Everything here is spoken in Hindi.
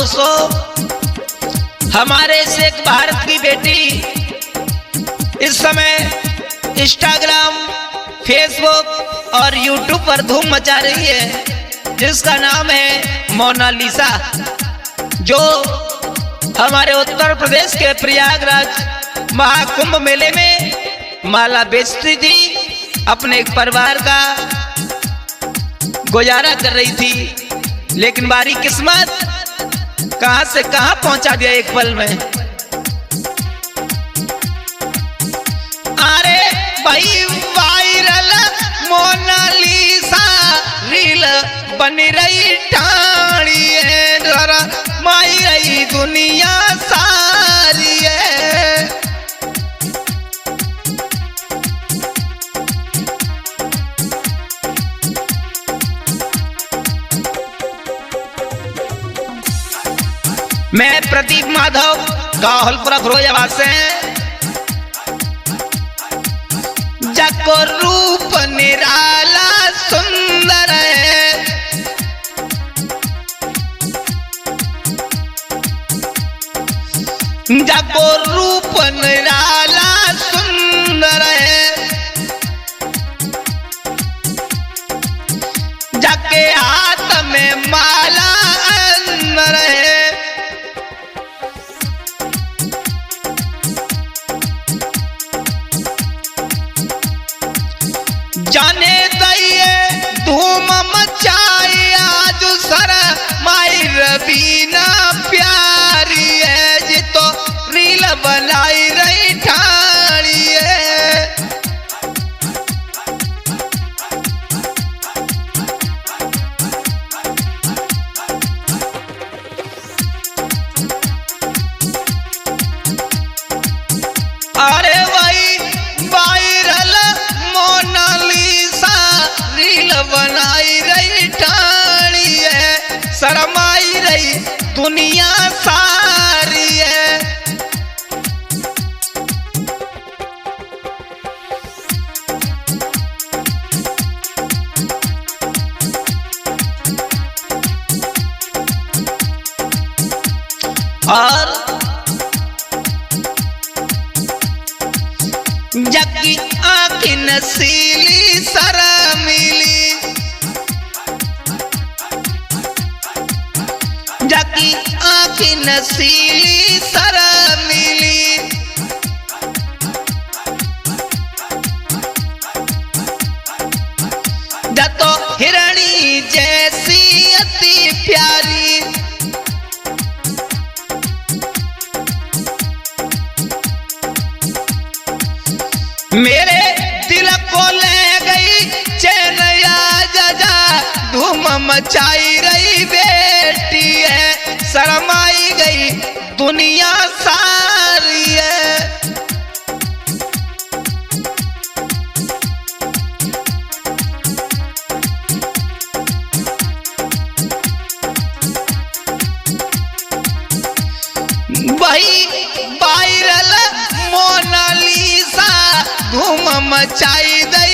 दोस्तों, हमारे से एक भारत की बेटी इस समय इंस्टाग्राम, फेसबुक और यूट्यूब पर धूम मचा रही है, जिसका नाम है मोनालिसा, जो हमारे उत्तर प्रदेश के प्रयागराज महाकुंभ मेले में माला बेचती थी, अपने एक परिवार का गुजारा कर रही थी। लेकिन बारी किस्मत कहां से कहां पहुंचा दिया एक पल में। अरे भाई वायरल मोनालिसा रील बनी रही टाणी है, डरा माई रही दुनिया सारी है। मैं प्रदीप माधव गाहलपुरा फिरोजाबाद से। जको रूप निराला सुंदर है, जको रूप निराला सुंदर है, जाके हाथ में माला अंदर है। जाने दइए धूम मचाई आज सर माई रबीना प्यारी है, जी तो रील बनाई रही ठाड़ी है। अरे वही वायरल मोनालिसा रील बनाई रही ठाड़ी है, शरमाई रही दुनिया सारी है। और जगी आँखी नसीली शर्मीली, जगी आँखी नसीली शर्मीली, जतो हिरणी जैसी अति प्यारी। मेरे दिल को ले गई चैन या जजा, धूम मचाई रही बेटी है, शर्माई गई दुनिया सारी है। वही वायरल मोनालिसा धूम मचाई दे